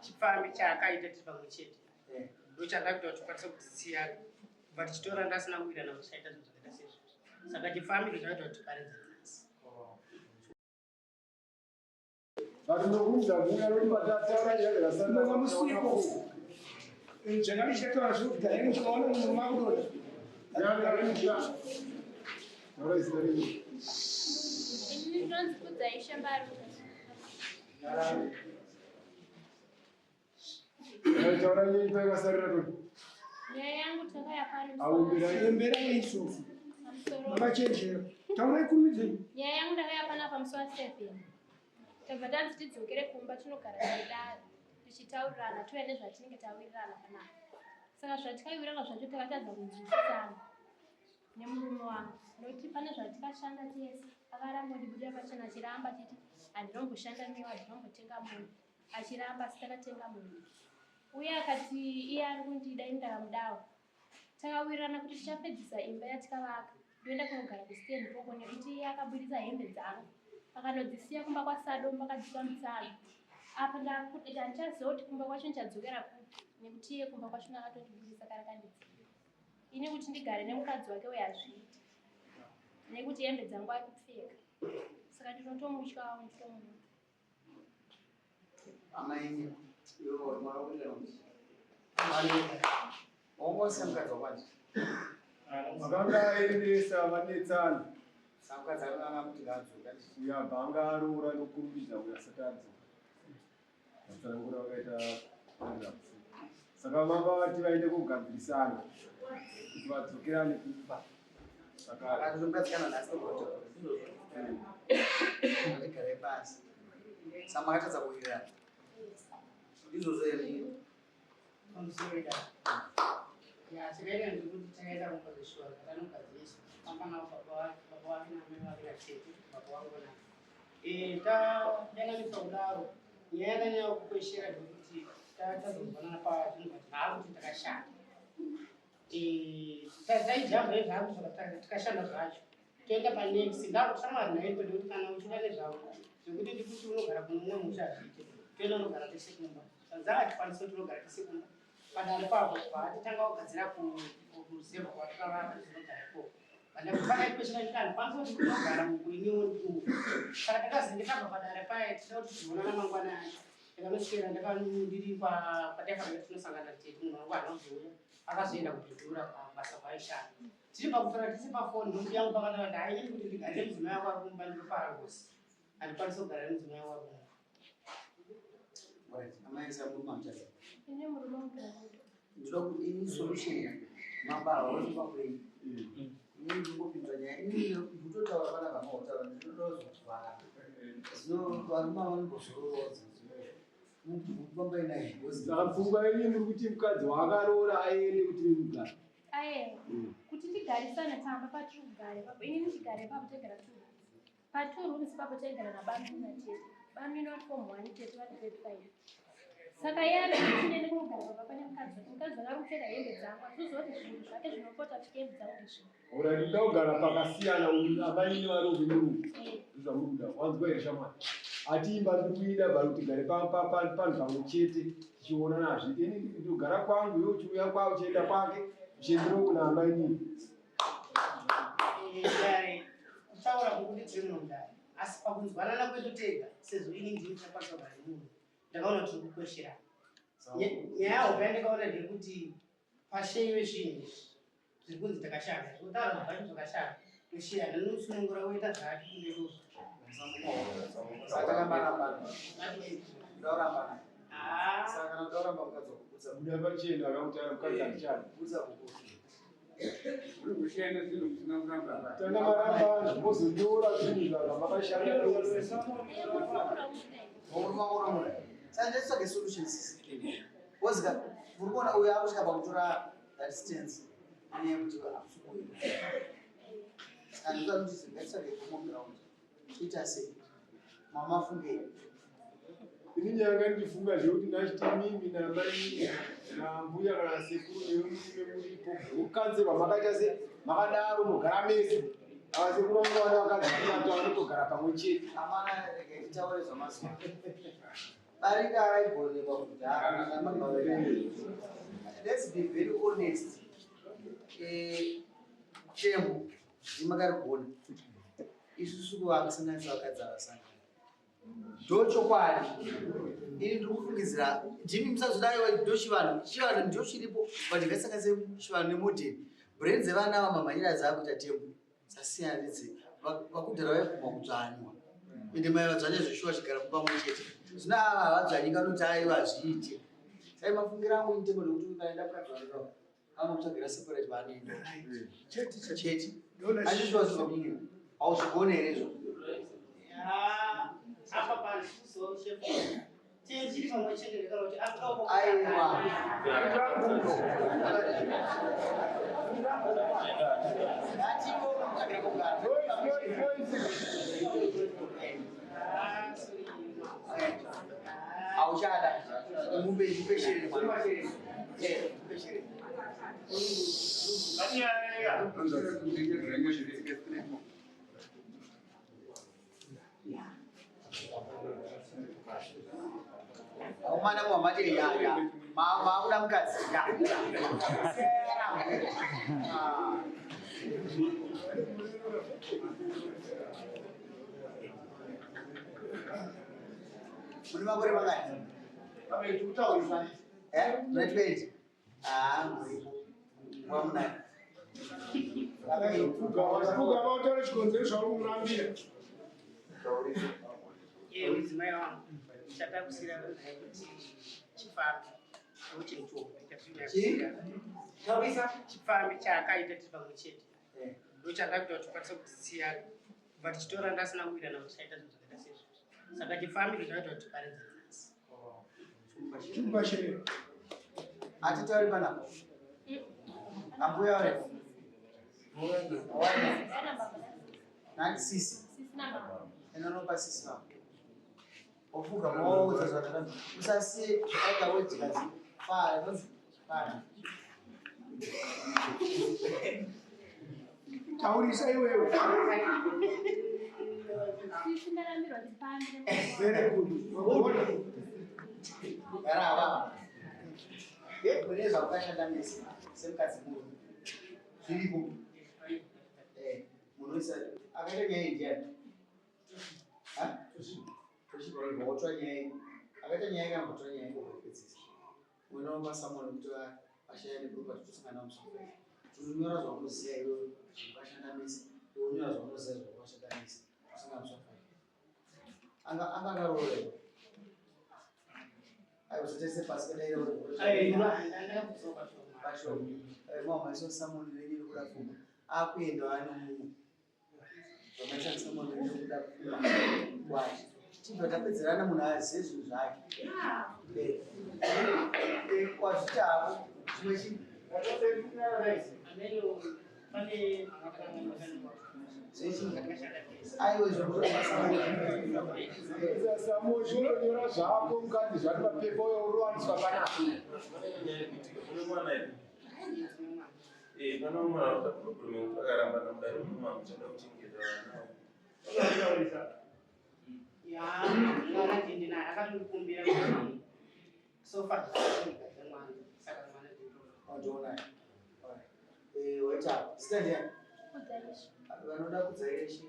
chifambi chaakaita tiri pamwe chete ndochanda kuita kuti ukwanise kudzisiyana kubva tichitora ndasina kuwirana kuchaita zvinhu zvakaita sezvozvo saka chifambi ndochakaita kuti tiparedzane nhasi. Tafadhali tidzokere kumba tinogara tidaro tichitaurirana tuve nezvatinenge tawirirana panapa. Saka zvatikawirirana zvacho takatadza kunzwisisana nemurume wangu nokuti pane zvatikashanda tese akaramba kundibudira pachena achiramba achiti handinomboshanda newe handinombotenga munhu achiramba asitakatenga munhu uye akati iye ari kundida ini ndakamudawo. Takawirirana kuti tichapedzisa imba yatikavaka ndoenda kunogara kustendi poko nekuti iye akabudisa hembe dzangu akanodzisiya kumba kwaSadom akadzika mutsana. Apa ndakuti handichaziva kuti kumba kwacho ndichadzokera kupi nekuti iye kumba kwacho akatondibudisa kare kandidziva. Ini kuti ndigare nemukadzi wake uye hazviiti nekuti hembe dzangu ari kupfeka. Saka ndinotomutyawo nditomuda. Amai iwo mwakuita kuti omose mukadzi wakwanje makanga aendesa manetsana samukadzi ananga kuti ngaadzoka uyabva anga aroora nokurumbidza uyasati adzoka atsanangura wakaita saka vanga vati vaende kugadzirisana kuti vadzokerane kumba saka akatomukadzikana nhasi atigare pasi samakatadza kuwirirana izvozvo here pamusoroida tikaenda ndikuti takaenda kumazvishuwa zvakanokadzi yesu amanawo baba wake namai vake vatete baba wangu na tadanganisa kudaro nyaya yakanyanya kukweshera zvekuti tazombofanana pazvinhu vati haakuti takashanda taijamba nezvako zvaka tikashanda zvacho toenda panext ndakushamwari naye tode kuti kana uchida nezvako zvekuti ndikuti unogara kuno mumwe musha azviite toenda unogara tese kumba dzakatikwanisa kuti unogara tese kumba padare papo patitanga kugadzira kuruzeva kwatakavaka tinogara ikoko pandakupakaipeshera ndikani kwanisa kuti kunogara mukuiniwo ndiwo saka ndakazi ndakabva padare paye tida kuti tizoonana mangwana yacho ndakanoswera ndiri patakavanga tinosangana tete munhu wangu hana kuzouya akazoenda kudhudhura pabasa paishanda tiri pakufara tisi pafoni nokuti yangu pakataura kuti hainini kuti ndigare mudzimai wako ari kumba ndiriparangosi handikwanisa kugara nemudzimai wako amaisa murume amuchata Ini murume mukadzi. ndinoda kuti ini solution mabara waipakurei ini ndingopindura nyaya ini kutotaura pana vamautaura ndinodozotwara zvino varume vanombozororodza mupambainai pfungwa yenyu muri kuti mukadzi waakaroora aende kuti mugara Aye. Kuti tigarisane tamba patiri kugare papo. Ini ndigare papo tegara tu. Pa2 rooms papo tegara nabamina tete. Bamina vari form 1 tete vari grade 5. Saka yari tinende kunogara papo pane mukadzi. Mukadzi ari kupfeka hembe dzangu. Azvizoti zvinhu zvake zvinopota pfeka hembe dzangu izvi. ora ndida kugara pakasiyana abaini vari uvinuru zvamuda wanzwa here shamwari atimba ndiri kuida bva kuti gare panhu pamwe chete tichiona nazvi ini ndogara kwangu iwe uchiuya kwao uchienda kwake uchiendero kuna abaini kutaura kuti tiri munhundare asi pakunzwanana kwedu tega sezvo ini ndini chakwanisa kugara nemunhu ndakaona kuti ndikukweshera nyaya yahope yandakaona ndeyekuti pasheyiwe zvinhu zviri kunzi takashanda zvinotaura zvacho zvakashanda kushira nanosunungura woita zvake kunderozo buda pachena akautara mukadzi andichana tanga maramba mbozonyora zvinhu zvaka makashanda sanditsvage solutions wozika uri kuona uyo akusvika pakutora distance nekuti andika kuti zingatsvage common ground toita sei mamafungei ini nyanga ndifunga zvekuti ndachiti mimi namai nambuya kana sekuru nemurume muripo mukanzerwa makaita se makadaro mugara mese avasekuru vangu vana vakadzikata vanotogara pamwe chete amana rega titaure zvamazuva Let's be very honest. Chemo, imakarigona. Isusu kuvakusanganisa vakadzava sanga. Ndochokwadi. Ini ndikufungidzira Jimmy musazodaiwa ndochivanhu. Chivanhu ndio chiripo but ngasanganise chivanhu nemodern. Brain dzevana ava mamhanyira dzakuita tembo. Dzasiyana nedze. Vakudhara vaipfuma kudzvanywa. Ende mai vadzvanya zveshuwa chigara pamwe chete. Zvino ava havadzvanyi kanoti aiva zviite. Sai mafungira angu intemo nekuti ukaenda pakadzvarira. Anotsvagira separate vanoenda. Chete. Azvizvo zvinomingira. Hauzvigone here izvo. Apa pano so chef. Chiri pamwe chete ndikana kuti akawo. Aiwa. Aushada. Mumbe especially mwana. Especially. Umana muhamadi ya. Mama udah mukadzi. Ya. Muni makore makati? Right. Mwamuna. Fuga vautore chikonzero chaurumurambira. Mudzimai wangu chatakusira kuti chifambi chifambi chaakaita tiri pamwe chete ndochakaita kuti tikwanise kudzitsiya kubva tichitora ndasina kuita navo tichaita zvinhu zvakaita sezvo saka chifambi ndochakaita kuti tiparidze nhasi Chumba chiri. Atitauri panapa. Ambuya ore. Nani sisi? Enonopa sisi na. Ofuga mwoza zvakadaro. Usasiye akawe chikazi. Fine. Taurisa iwewe. Sisi ndaramirwa ndipambire. Very good. Yarava. Kuleza ukashanda nesi. Semkazi munhu. Zviripo. Munhu isa akaita nyaya ndiani? Tuchigora ngotwa nyaya. Akaita nyaya kana ngotwa nyaya ngopedzisa. Unopa someone kuti ashaya neproperty tusangana musafari. Tunyora zvamuziya iwe ukashanda nesi. Unyora zvamuziya ukashanda nesi. Tusangana musafari. Anga role. I was just a pastor. Mama, so someone really would have come. Up in the animal. So someone really would have come. Why? But up at the animal says, like, it was job, which I was Samuel zvako mukati zvati mapepa uruwaniswa panapa. vanoda kudzaireshi